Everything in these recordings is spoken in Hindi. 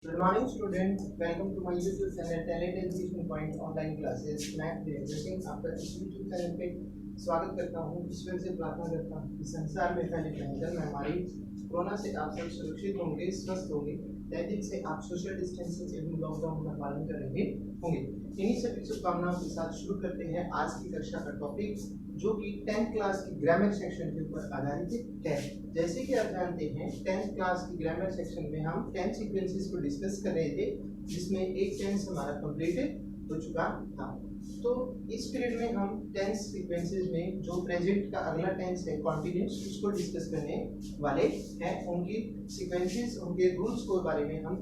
Good morning students, welcome to my YouTube channel Talent Education Point online classes. मैं वीरेंद्र सिंह आपका इस YouTube चैनल पे स्वागत करता हूँ। ईश्वर से प्रार्थना करता हूँ कि संसार में फैली भयंकर महामारी कोरोना से आप सब सुरक्षित होंगे, स्वस्थ होंगे, दैनिक से आप सोशल डिस्टेंसिंग एवं लॉकडाउन का पालन कर रहे होंगे। इन्हीं सभी शुभकामनाओं के साथ शुरू करते हैं आज की कक्षा का टॉपिक, जो कि 10th क्लास की ग्रामर सेक्शन के ऊपर आधारित है। जैसे कि आप जानते हैं 10th क्लास की ग्रामर सेक्शन में हम 10 सीक्वेंसेस को डिस्कस कर रहे थे, जिसमें एक टेंस हमारा कंप्लीटेड हो चुका था। तो इस पीरियड में हम 10 सीक्वेंसेस में जो प्रेजेंट का अगला टेंस है कंटिन्यूस, उसको डिस्कस करने वाले हैं। उनकी सीक्वेंसेस, उनके रूल्स के बारे में हम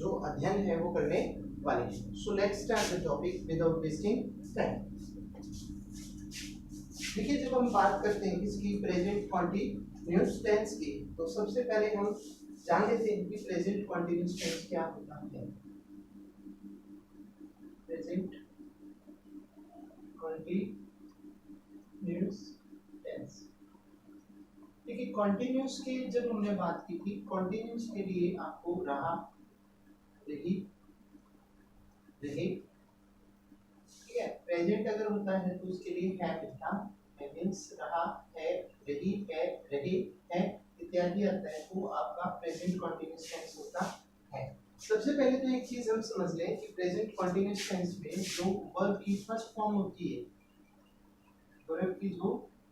जो अध्ययन है वो करने वाले हैं। So let's start the topic without wasting time. देखिए, जब हम बात करते हैं किसकी, प्रेजेंट कॉन्टिन्यूस टेंस की, तो सबसे पहले हम जान लेते हैं कि प्रेजेंट कॉन्टिन्यूस टेंस क्या होता है। प्रेजेंट कॉन्टिन्यूस टेंस, देखिए कॉन्टिन्यूस की जब हमने बात की थी, कॉन्टिन्यूस के लिए आपको रहा, रही, रहे, ठीक है। प्रेजेंट अगर होता है तो उसके लिए है मिलता, मीन्स रहा है, रही है, रहे है इत्यादि आता है, तो आपका प्रेजेंट कॉन्टिन्यूस टेंस होता है। सबसे पहले तो एक चीज हम समझ लें कि प्रेजेंट कॉन्टिन्यूस टेंस में जो वर्ब की फर्स्ट फॉर्म होती है, वर्ब की जो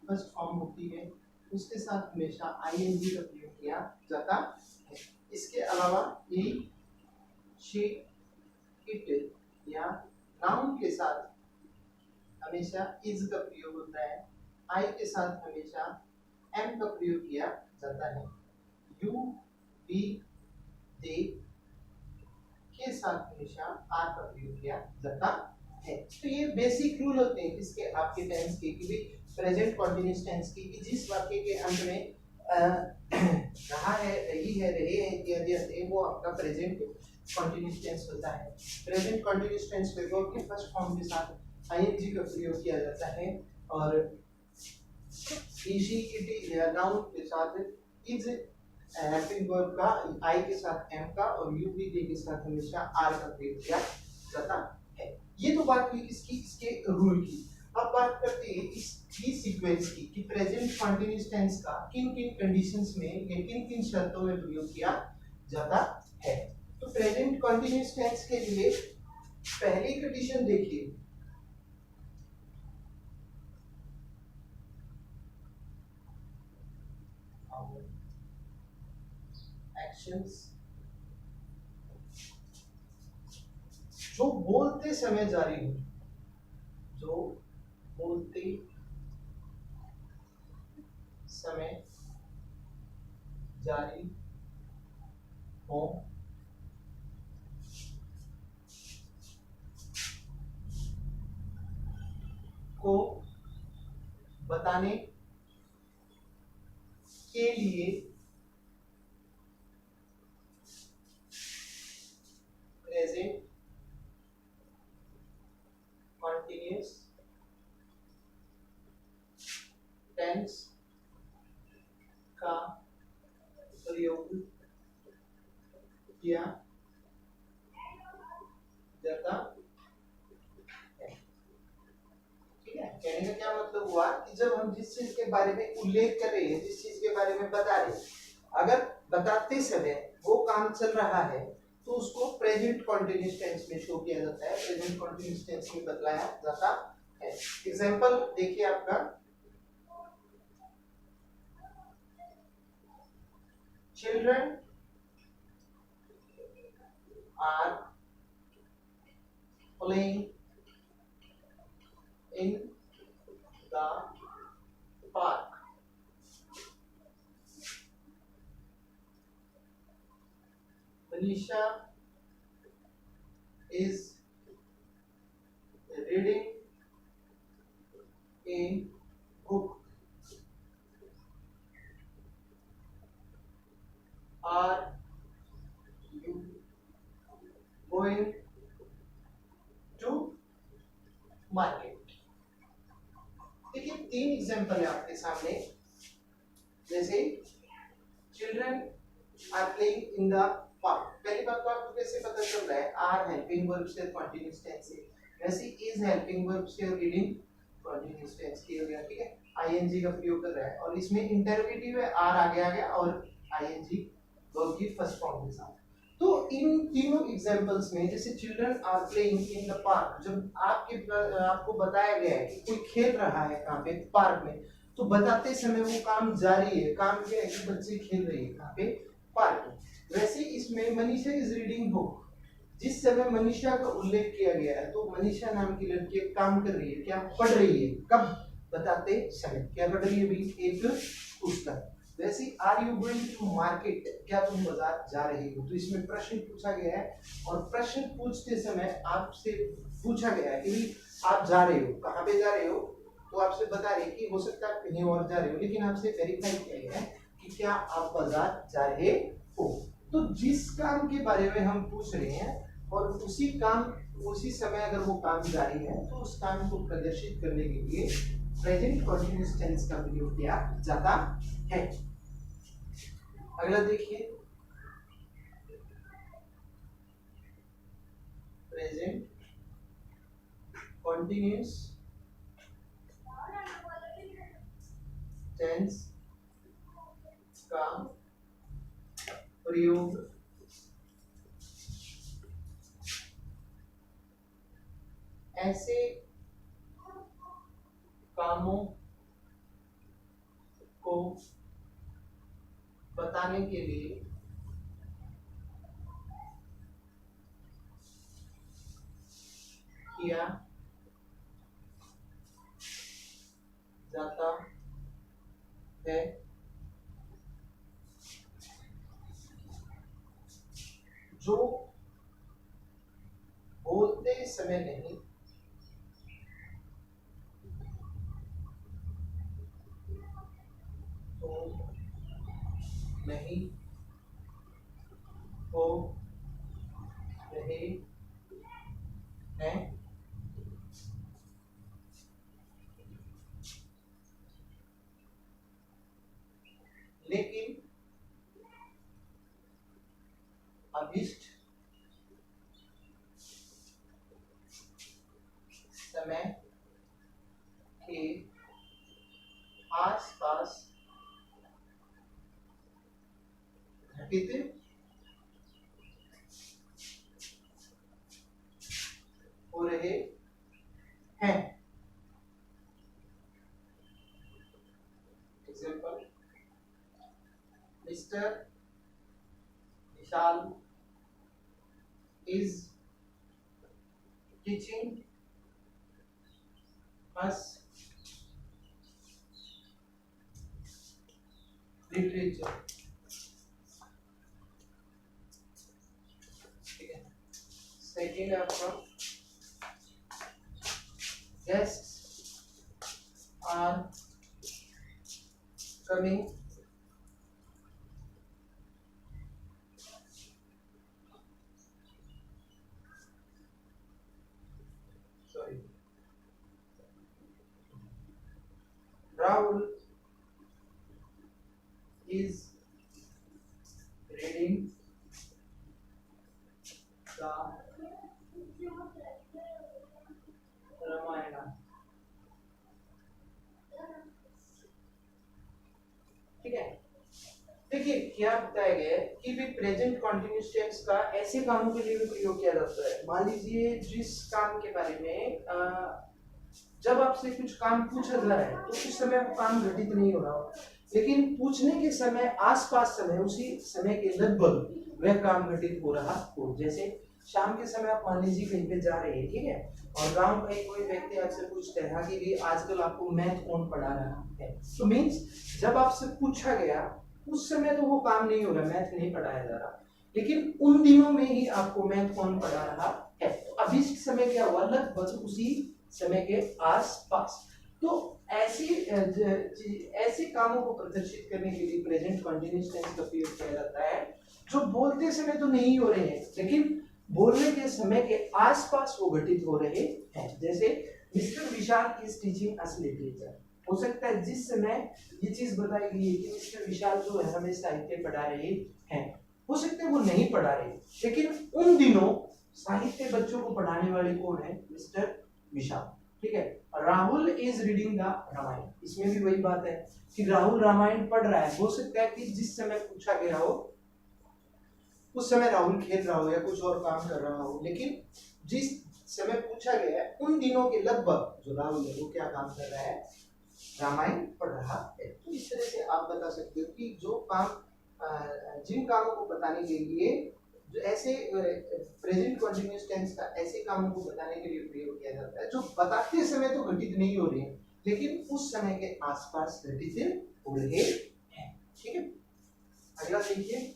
फर्स्ट फॉर्म होती है, उसके साथ हमेशा आईएनजी का प्रयोग किया जाता है। इसके अलावा ही, शी, इट या नाउन के साथ हमेशा इज का प्रयोग होता है। आई के साथ हमेशा एम का प्रयोग किया जाता है। यू, वी, दे के साथ हमेशा आर का प्रयोग किया जाता है। तो ये बेसिक रूल होते हैं किसके, आपके टेंस के, कि प्रेजेंट कॉन्टिन्यूस टेंस की, कि जिस वाक्य के अंत में रहा है, रही है, रहे हैं इत्यादि आते हैं, वो आपका प्रेजेंट कॉन्टिन्यूस टेंस होता है। प्रेजेंट कॉन्टिन्यूस टेंस में वर्ब के फर्स्ट फॉर्म के साथ आईएनजी का प्रयोग किया जाता है, और इसी इट या नाउन के साथ इज हेल्पिंग वर्ब का आई के साथ एम का, और यू भी दे के साथ हमेशा आर का प्रयोग किया जाता है। ये तो बात हुई किसकी, इसके रूल की। अब बात करते हैं इसकी सीक्वेंस की, कि प्रेजेंट कंटीन्यूअस टेंस का किन किन कंडीशंस में या किन किन शर्तों में प्रयोग किया जाता है। तो प्रेजेंट कंटीन्यूअस टेंस के लिए पहली कंडीशन देखिए, एक्शंस जो बोलते समय जारी हो, जो बोलते समय जारी हो, को बताने के लिए प्रेजेंट कंटीन्यूअस टेंस का प्रयोग किया जाता है। ठीक है, कहने का क्या मतलब हुआ कि जब हम जिस चीज के बारे में उल्लेख कर रहे हैं, जिस चीज के बारे में बता रहे हैं, अगर बताते समय वो काम चल रहा है, तो उसको प्रेजेंट कंटीन्यूअस टेंस में शो किया जाता है, प्रेजेंट कंटीन्यूअस टेंस में बतलाया जाता है। एग्जांपल देखिए आपका, children are playing in the park. Manisha is reading a book. Are you going to market? देखिए तीन एग्जांपल है आपके सामने, जैसे children are playing in the पहली बात तो आपको कैसे पता चल रहा है, आर हेल्पिंग वर्ब से कंटीन्यूअस टेंस से, वैसे इज हेल्पिंग वर्ब से रीडिंग कंटीन्यूअस टेंस की हो गया, ठीक है, आईएनजी का प्रयोग कर रहा है और इसमें इंटरोगेटिव है, आर आगे आ गया और आईएनजी वर्ब की फर्स्ट फॉर्म के साथ। तो इन तीनों एग्जांपल्स में जैसे children are playing in the park, जब आपको बताया गया है कि कोई खेल रहा है कहाँ पे, पार्क में, तो बताते समय वो काम जारी है, काम क्या है कि बच्चे खेल रहे हैं कहाँ पे, पार्क में। वैसे इसमें मनीषा इज रीडिंग बुक, जिस समय मनीषा का उल्लेख किया गया है तो मनीषा नाम की लड़की काम कर रही है, क्या पढ़ रही है, कब, बताते समय, क्या पढ़ रही है भी, एक पुस्तक। वैसे are you going to market, क्या तुम बाजार जा रहे हो, तो इसमें प्रश्न पूछा गया है और प्रश्न पूछते समय आपसे पूछा गया है कि भी आप जा रहे हो, कहाँ पे जा रहे हो, तो आपसे बता रहे कि हो सकता है कहीं और जा रहे हो, लेकिन आपसे वेरीफाई किया गया है कि क्या आप बाजार जा रहे हो। तो जिस काम के बारे में हम पूछ रहे हैं और उसी समय अगर वो काम जारी है तो उस काम को प्रदर्शित करने के लिए प्रेजेंट कंटीन्यूअस टेंस का प्रयोग किया जाता है। अगला देखिए, प्रेजेंट कंटीन्यूअस टेंस का प्रयोग ऐसे कामों को बताने के लिए किया जाता है जो बोलते समय नहीं तो नहीं हो रहे हैं, लेकिन अभिष्ट समय के आसपास घटित हो रहे हैं। Example, mister Vishal is teaching us literature, ठीक है। सेकेंड आपका, guests are coming Rahul is reading the Ramayana, ठीक है। देखिए क्या बताया गया है कि भी प्रेजेंट कंटीन्यूअस टेंस का ऐसे कामों के लिए भी प्रयोग किया जाता है। मान लीजिए जिस काम के बारे में जब आपसे कुछ काम पूछा जा रहा है तो उस समय वो काम घटित नहीं हो रहा हो, लेकिन पूछने के समय आसपास समय उसी समय के लगभग वह काम घटित हो रहा हो। जैसे शाम के समय आप मान लीजिए कहीं पे जा रहे हैं, ठीक है, और गांव का कोई व्यक्ति आपसे पूछता है कि भी आजकल आपको मैथ कौन पढ़ा रहा है, तो मीन्स जब आपसे पूछा गया उस समय तो वो काम नहीं हो रहा, मैथ नहीं पढ़ाया जा रहा, लेकिन उन दिनों में ही आपको मैथ कौन पढ़ा रहा है। तो अभिष्ट समय क्या हुआ, लगभग उसी समय के आसपास। तो ऐसे कामों को प्रदर्शित करने के लिए प्रेजेंट कंटीन्यूअस टेंस का प्रयोग किया जाता है जो बोलते समय तो नहीं हो रहे हैं लेकिन बोलने के समय के आसपास वो घटित हो रहे हैं। जैसे mister Vishal is teaching us literature, हो सकता है जिस समय ये चीज बताई गई है कि मिस्टर विशाल जो है हमें साहित्य पढ़ा रहे हैं, हो सकता है वो नहीं पढ़ा रहे, लेकिन उन दिनों साहित्य बच्चों को पढ़ाने वाले कौन है? मिस्टर विशाल। ठीक है, Rahul is reading the Ramayana. इसमें भी वही बात है कि राहुल रामायण पढ़ रहा है। हो सकता है कि जिस समय पूछा गया हो उस समय राहुल खेल रहा हो या कुछ और काम कर रहा हो, लेकिन जिस समय पूछा गया है उन दिनों के लगभग जो राहुल है वो क्या काम कर रहा है? रामायण पढ़ रहा है। तो इस तरह से आप बता सकते हो कि जो काम जिन कामों को बताने के लिए जो ऐसे प्रेजेंट कंटीन्यूअस टेंस का ऐसे कामों को बताने के लिए प्रयोग किया जाता है जो बताते समय तो घटित नहीं हो रहे हैं लेकिन उस समय के आसपास घटित हो रहे हैं। ठीक है, अगला देखिए।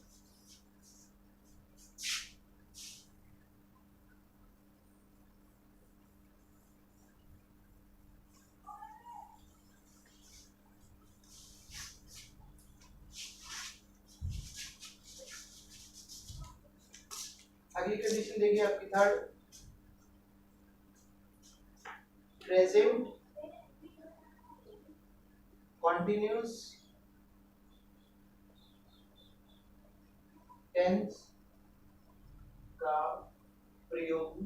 अगली कंडीशन देखिए आपकी थर्ड, प्रेजेंट कॉन्टिन्यूअस टेंस का प्रयोग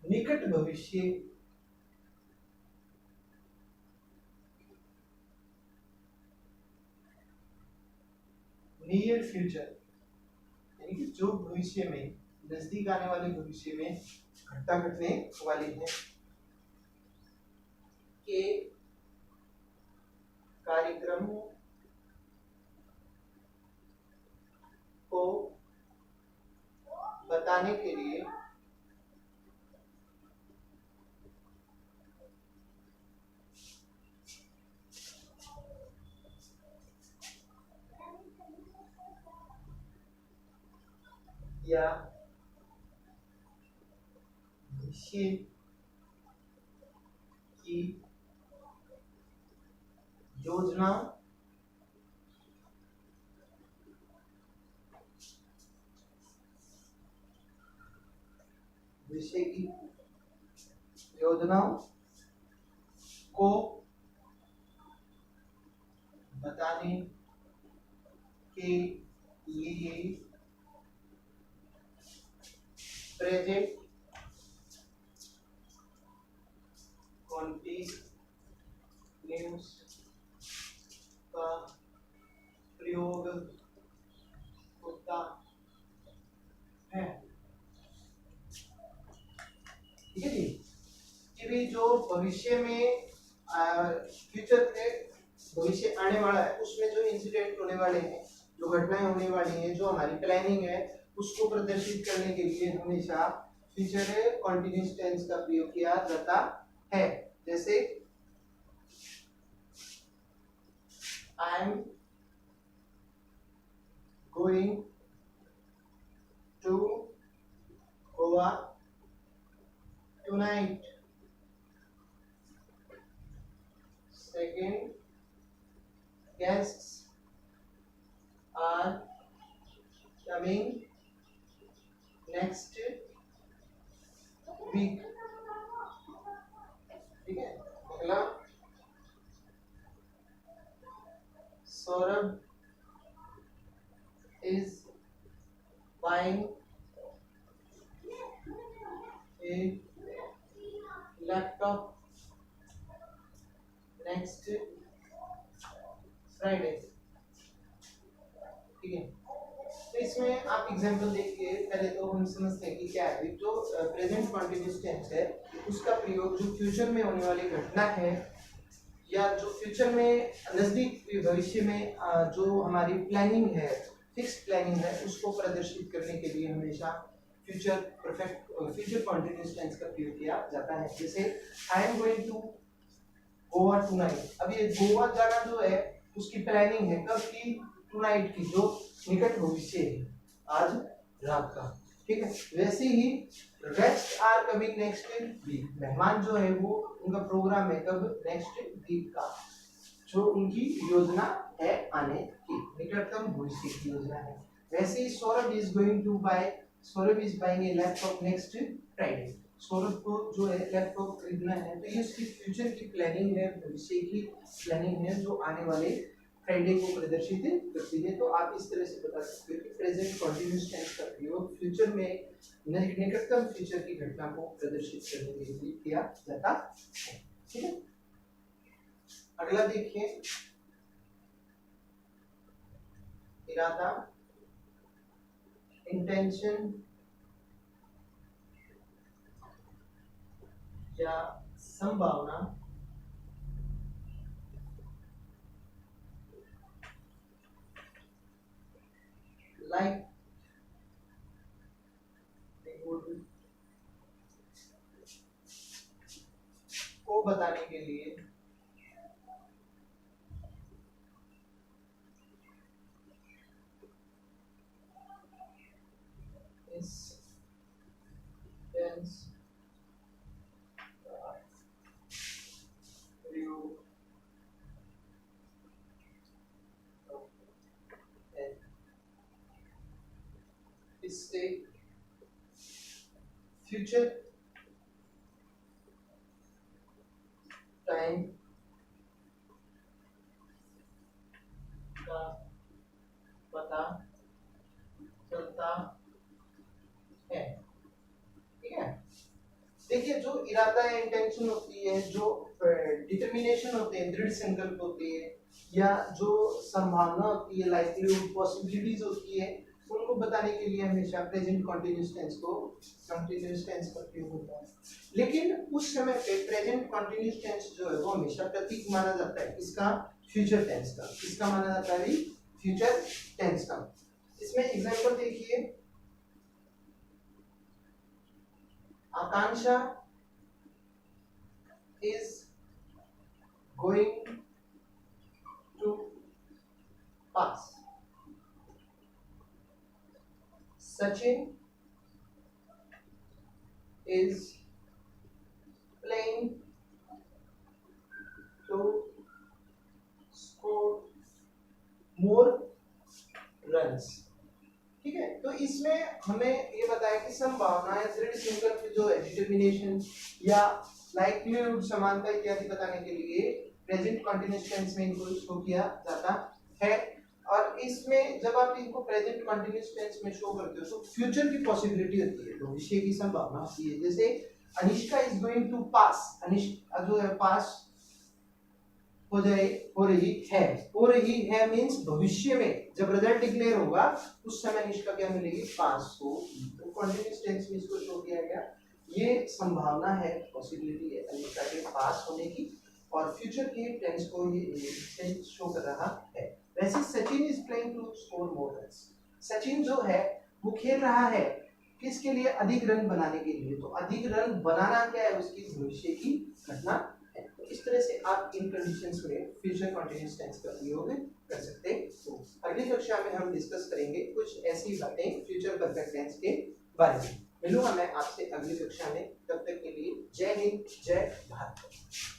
निकट भविष्य नियर फ्यूचर, यानी कि जो भविष्य में नजदीक आने वाले भविष्य में घटना घटने वाली है के कार्यक्रम को बताने के लिए या भविष्य की योजना भविष्य की योजनाओं को बताने के लिए प्रेजेंट कॉन्टिन्यूअस का प्रयोग होता है। ठीक है जी, कि भी जो भविष्य में फ्यूचर में भविष्य आने वाला है उसमें जो इंसिडेंट होने वाले हैं, जो घटनाएं होने वाली हैं, जो हमारी प्लानिंग है उसको प्रदर्शित करने के लिए हमेशा फ्यूचर कॉन्टिन्यूअस टेंस का प्रयोग किया जाता है। जैसे I am going to Goa tonight. Second, guests are coming next week. ठीक है, अगला Saurabh is buying a laptop next Friday। ठीक है, तो इसमें आप एग्जांपल देखिए। पहले तो हम समझते हैं कि क्या है जो प्रेजेंट कंटीन्यूअस टेंस है उसका प्रयोग जो फ्यूचर में होने वाली घटना है या जो फ्यूचर में नजदीक भविष्य में जो हमारी प्लानिंग है, फिक्स प्लानिंग है, उसको प्रदर्शित करने के लिए हमेशा future perfect future continuous tense का प्रयोग किया जाता है। जैसे I am going to Goa tonight. अब ये गोवा जाना जो है उसकी प्लानिंग है कब की? टुनाइट की, जो निकट भविष्य है, आज रात का। ठीक है, वैसे ही guest are coming next week. मेहमान जो है वो उनका प्रोग्राम है कब? नेक्स्ट वीक का, जो उनकी योजना है आने की, निकटतम भविष्य की योजना है। वैसे ही Saurabh is going to buy, Saurabh is buying a laptop next Friday. Saurabh को जो है लैपटॉप खरीदना है, तो ये उसकी फ्यूचर की प्लानिंग है, भविष्य की प्लानिंग है जो आने वाले फ्राइडे को प्रदर्शित करती है। तो आप इस तरह से बता सकते हो कि प्रेजेंट कंटिन्यूअस टेंस का प्रयोग फ्यूचर में निकटतम फ्यूचर की घटना को प्रदर्शित करने के लिए किया जाता है। ठीक है, अगला देखिए, इरादा, इंटेंशन या संभावना लाइक को बताने के लिए इस टेंस का प्रयोग है। इससे फ्यूचर टाइम का पता चलता है। ठीक है, देखिए जो इरादा है, इंटेंशन होती है, जो डिटर्मिनेशन होते हैं, दृढ़ संकल्प होती है, या जो संभावना होती है, लाइक्लीहुड, पॉसिबिलिटीज होती है, उनको बताने के लिए हमेशा प्रेजेंट कंटीन्यूअस टेंस का प्रयोग होता है। लेकिन उस समय पे प्रेजेंट कंटीन्यूअस टेंस जो है वो हमेशा प्रतीक माना जाता है, इसका फ्यूचर टेंस का। किसका माना जाता है? फ्यूचर टेंस का। इसमें एग्जांपल देखिए, आकांक्षा is going to pass. Sachin is playing to score more runs. ठीक है, तो इसमें हमें ये बताया कि संभावना या दृढ़ संकल्प जो है, डिटर्मिनेशन या लाइक्लीहुड, समानता इत्यादि बताने के लिए प्रेजेंट कंटीन्यूअस टेंस में इनको शो किया जाता है। और इसमें जब आप इनको प्रेजेंट कंटीन्यूअस टेंस में शो करते हो तो फ्यूचर की पॉसिबिलिटी होती है, भविष्य की संभावना होती है। जैसे अनिष्का इज गोइंग टू पास, अनिष्का जो है पास हो रही है मींस भविष्य में जब रिजल्ट डिक्लेयर होगा उस समय निष्का क्या मिलेगी? पास होगी। तो कंटीन्यूअस टेंस में इसको शो किया गया, ये संभावना है, पॉसिबिलिटी है अनिष्का के पास होने की, और फ्यूचर के टेंस को ये शो कर रहा है। वैसे Sachin is playing to score more runs, Sachin जो है वो खेल रहा है किसके लिए? अधिक रन बनाने के लिए। तो अधिक रन बनाना क्या है? उसकी भविष्य की घटना है। तो इस तरह से आप इन कंडीशंस में फ्यूचर कंटीन्यूअस टेंस का प्रयोग कर सकते हो। अगली कक्षा में हम डिस्कस करेंगे कुछ ऐसी बातें फ्यूचर परफेक्ट टेंस के बारे में। मिलूंगा मैं आपसे अगली कक्षा में, तब तक के लिए जय हिंद, जय भारत।